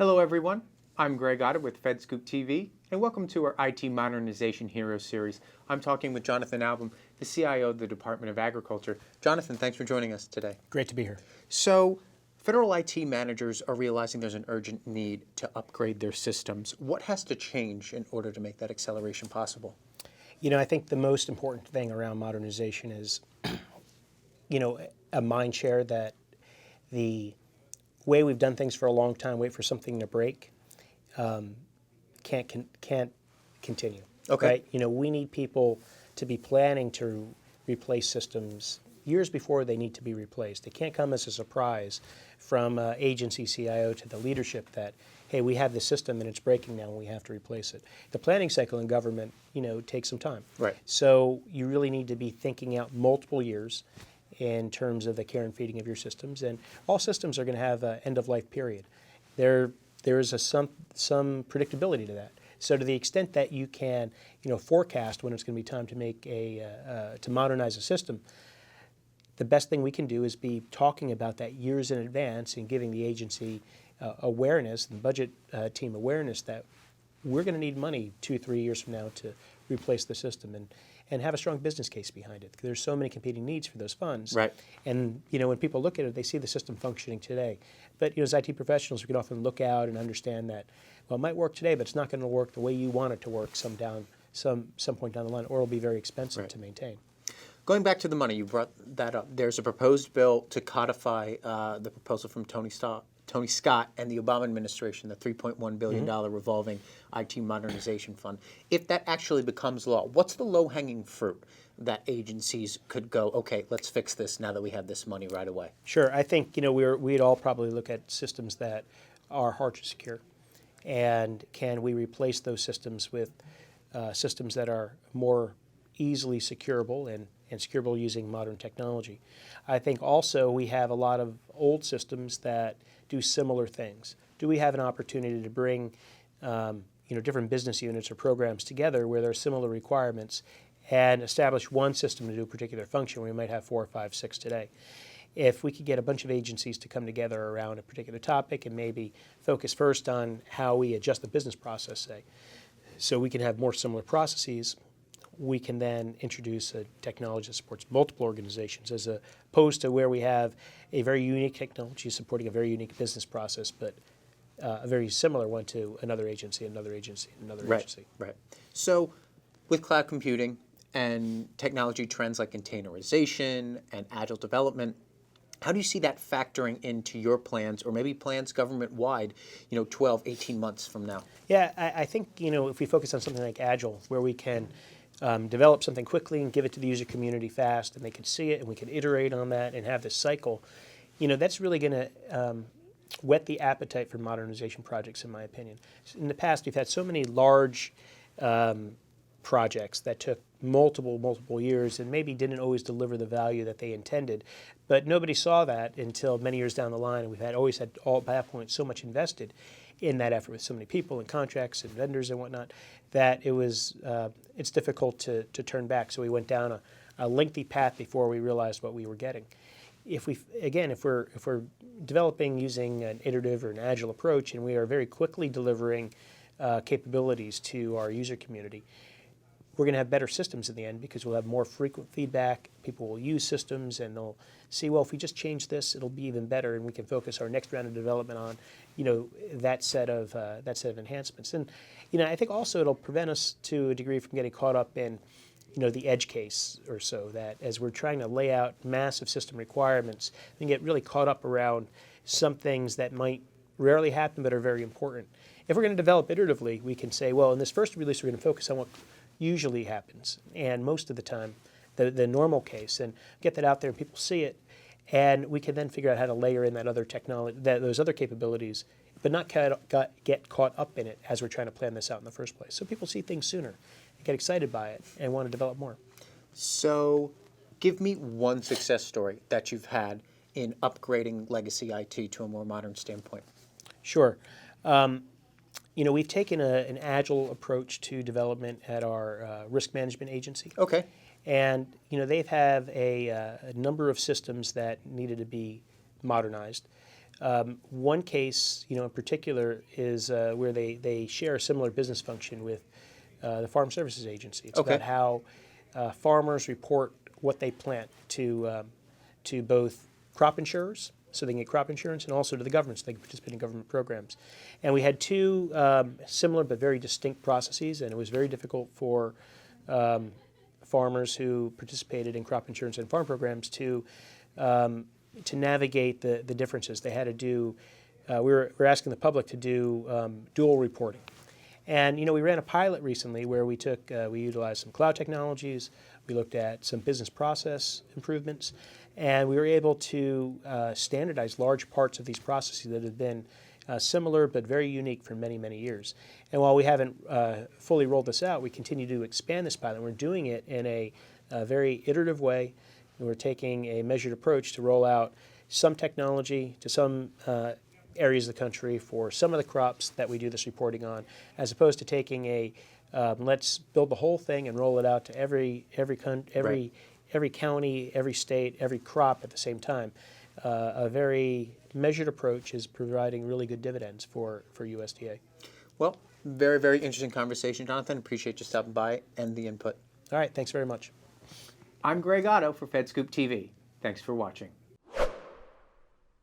Hello everyone, I'm Greg Otter with FedScoop TV, and welcome to our IT Modernization Hero Series. I'm talking with Jonathan Alboum, the CIO of the Department of Agriculture. Jonathan, thanks for joining us today. Great to be here. So, federal IT managers are realizing there's an urgent need to upgrade their systems. What has to change in order to make that acceleration possible? I think the most important thing around modernization is, a mind share that the way we've done things for a long time, wait for something to break, can't continue. Okay. Right? We need people to be planning to replace systems years before they need to be replaced. It can't come as a surprise from agency CIO to the leadership that, hey, we have this system and it's breaking now and we have to replace it. The planning cycle in government, takes some time. Right. So you really need to be thinking out multiple years in terms of the care and feeding of your systems. And all systems are going to have an end-of-life period. There is some predictability to that. So to the extent that you can, forecast when it's going to be time to make to modernize a system, the best thing we can do is be talking about that years in advance and giving the agency awareness, the budget team awareness that we're going to need money 2-3 years from now to replace the system and have a strong business case behind it. There's so many competing needs for those funds. Right. And when people look at it, they see the system functioning today. But as IT professionals, we can often look out and understand that, well, it might work today, but it's not going to work the way you want it to work some point down the line, or it'll be very expensive to maintain. Going back to the money, you brought that up. There's a proposed bill to codify the proposal from Tony Scott and the Obama administration, the $3.1 billion revolving IT modernization fund. If that actually becomes law, what's the low-hanging fruit that agencies could go, okay, let's fix this now that we have this money right away? Sure. I think, we'd all probably look at systems that are hard to secure. And can we replace those systems with systems that are more easily securable and securable using modern technology? I think also we have a lot of old systems that do similar things. Do we have an opportunity to bring different business units or programs together where there are similar requirements and establish one system to do a particular function where we might have 4 or 5, 6 today? If we could get a bunch of agencies to come together around a particular topic and maybe focus first on how we adjust the business process, say, so we can have more similar processes, we can then introduce a technology that supports multiple organizations as opposed to where we have a very unique technology supporting a very unique business process, but a very similar one to another agency, another agency, another agency. Right. So with cloud computing and technology trends like containerization and agile development, how do you see that factoring into your plans or maybe plans government-wide, 12, 18 months from now? Yeah, I think, if we focus on something like Agile, where we can develop something quickly and give it to the user community fast, and they can see it, and we can iterate on that and have this cycle, that's really going to whet the appetite for modernization projects, in my opinion. In the past, we've had so many large projects that took multiple years and maybe didn't always deliver the value that they intended. But nobody saw that until many years down the line, and we've always had all at that point so much invested in that effort with so many people and contracts and vendors and whatnot that it's difficult to turn back. So we went down a lengthy path before we realized what we were getting. If we're developing using an iterative or an agile approach, and we are very quickly delivering capabilities to our user community, we're going to have better systems in the end because we'll have more frequent feedback. People will use systems and they'll see, well, if we just change this, it'll be even better, and we can focus our next round of development on, that set of enhancements. And I think also it'll prevent us to a degree from getting caught up in, the edge case or so, that as we're trying to lay out massive system requirements, we can get really caught up around some things that might rarely happen but are very important. If we're going to develop iteratively, we can say, well, in this first release, we're going to focus on what usually happens, and most of the time, the normal case, and get that out there and people see it, and we can then figure out how to layer in that other technology, those other capabilities, but not get caught up in it as we're trying to plan this out in the first place. So people see things sooner, and get excited by it, and want to develop more. So give me one success story that you've had in upgrading legacy IT to a more modern standpoint. Sure. We've taken an agile approach to development at our risk management agency. Okay. And, they have a number of systems that needed to be modernized. One case, in particular, is where they share a similar business function with the Farm Services Agency. It's Okay. about how farmers report what they plant to both crop insurers, so they can get crop insurance, and also to the government, so they can participate in government programs. And we had two similar but very distinct processes, and it was very difficult for farmers who participated in crop insurance and farm programs to navigate the differences. They had to do, we were asking the public to do dual reporting. And we ran a pilot recently where we utilized some cloud technologies, we looked at some business process improvements, and we were able to standardize large parts of these processes that have been similar but very unique for many, many years. And while we haven't fully rolled this out, we continue to expand this pilot. We're doing it in a very iterative way. We're taking a measured approach to roll out some technology to some areas of the country for some of the crops that we do this reporting on, as opposed to taking a let's build the whole thing and roll it out to every county, every state, every crop at the same time. A very measured approach is providing really good dividends for USDA. Well, very, very interesting conversation, Jonathan. Appreciate you stopping by and the input. All right, thanks very much. I'm Greg Otto for FedScoop TV. Thanks for watching.